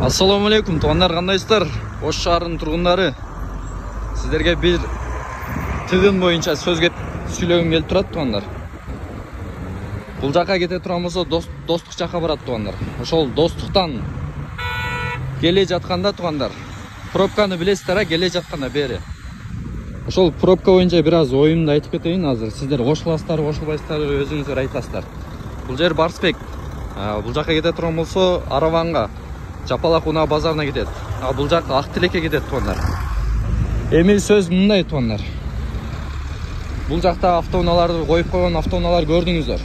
Assalamu alaikum туғандар, қандайсыздар? Ош шаарынын тургундары. Сіздерге bir тыгын боюнча сөзгө сүйлөгүм келип турат туғандар. Бул жака кете турган болсо достук жака барат туғандар. Ошол достуктан келе жатканда туғандар, пробканы билесиздер, келе жатканда бери. Ошол пробка боюнча бир аз оюмду айтып кетейин азыр. Сиздер кошуласыздар, кошулбайсыздар, өзүңүздөр айтасыздар. Бул жер Барсбек. Бул жака кете турган болсо Араванга, Жапалак унаа базарына кетет. Бул жак Ак Тилекке кетет туғандар. Эми сөз мындай туғандар. Бул жакта автоунааларды коюп койгон автоунаалар көрдүңүздөр.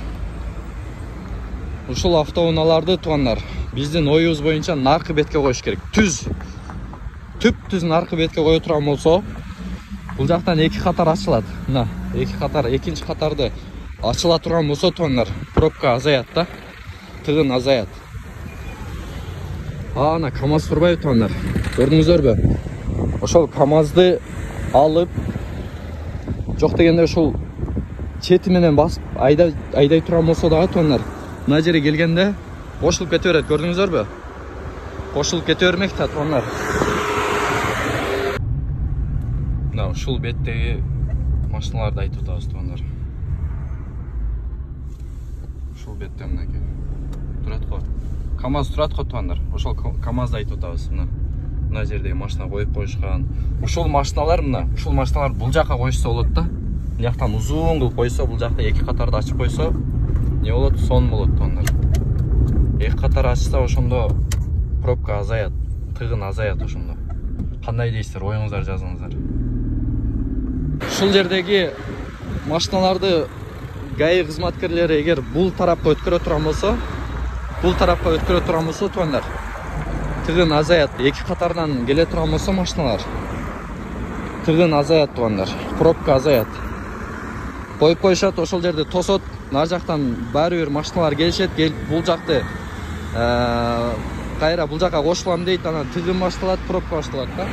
Ушул автоунааларды туғандар биздин оюбуз боюнча наркы бетке коюш керек. Түп-түз наркы бетке кое турган болсо, бул жактан эки катар ачылат. Мына эки катар, экинчи катарды ачыла турган болсо туғандар, пробка азаят да, тыгын азаят. Ана КамАЗ турбайбы туғандар, көрдүңүздөрбү? Ошол КамАЗды алып, жок дегенде ошол чети менен басып айдай турган болсо дагы туғандар, мына жерге келгенде кошулуп кете берет, көрдүңүздөрбү? Кошулуп кете бермек да туғандар. Мына ушул беттеги машиналарды айтып атабыз туғандар. Ушул бетте мынакей турат го. КамАЗ турат го туғандар. Ошол КамАЗды айтып атабыз. Мына жердеги машина коюп коюшкан. Ушул машиналар бул жака коюшса болот да. Мына жактан узун кылып койсо, бул жакта эки катарды ачып койсо, не болот? Сон болот туғандар. Эки катар ачса ошондо пробка азаят, тыгын азаят ошондо. Кандай дейсиздер? Оюңуздар жазыңыздар. Ушул жердеги машиналарды ГАИ кызматкерлери эгер бул тарапка өткөрө турган болсо, туғандар, тыгын азаят. Эки катардан келе турган болсо машиналар, тыгын азаят туғандар, пробка азаят. Коюп коюшат, ошол жерде тосот, нар жактан баары бир машиналар келишет, келип бул жакты кайра бул жака кошулам дейт, анан тыгын башталат, пробка башталат да.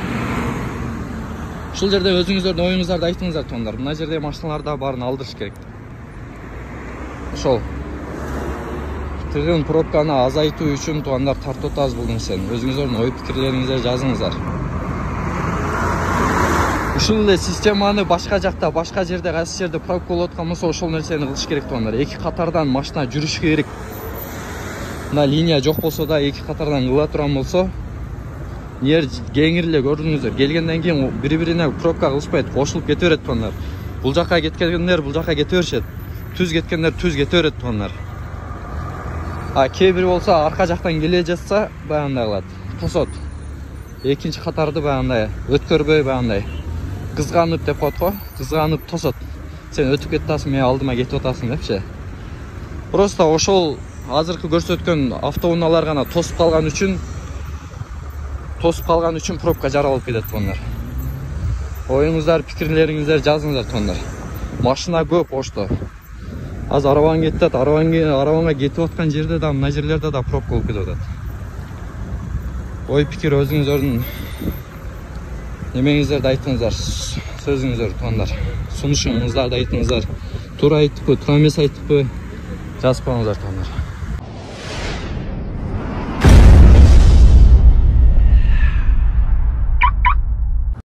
Ушул жерде өзүңүздөрдүн оюңуздарды айтыңыздар туғандар. Мына жерде машиналарды баарын алдырыш керек. Ошол тыгын пробканы азайтуу үчүн туғандар тартып атабыз бул нерсени. Өзүңүздөрдүн ой пикирлериңизди жазыңыздар. Ушул эле системаны башка жакта, башка жерде, кайсы жерде пробка болуп аткан болсо, ошол нерсени кылыш керек туғандар. Эки катардан машина жүрүшү керек. Мына линия жок болсо да эки катардан кыла турган болсо, нер кеңирле көрдүңүздөр. Келгенден кийин бири-бирине пробка кылышпайт, кошулуп кете берет туғандар. Бул жака кеткендер бул жака кете беришет. Түз кеткендер түз кете берет туғандар. Кээ бир болсо арка жактан келе жатса, баягындай кылат. Тосот. Экинчи катарды баягындай өткөрбөй, баягындай кызганып деп коет го. Кызганып тосот. Сен өтүп кетип атасың, мен алдыма кетип атасың депчи. Просто ошол азыркы көрсөткөн автоунаалар гана тосуп калган үчүн пробка жаралып кетет туғандар. Оюңуздар, пикирлериңиздер жазыңыздар туғандар. Машина көп Ошто. Аз Араван кетет, Араванга кетип аткан жерде да, мына жерлерде да пробка болуп кетип атат. Ой пикир өзүңүздөрдүн немеңиздерди айтыңыздар, сөзүңүздөр туғандар. Сунушуңуздарды айтыңыздар. Туура айтыппы, туура эмес айтыппы, жазып коюңуздар туғандар.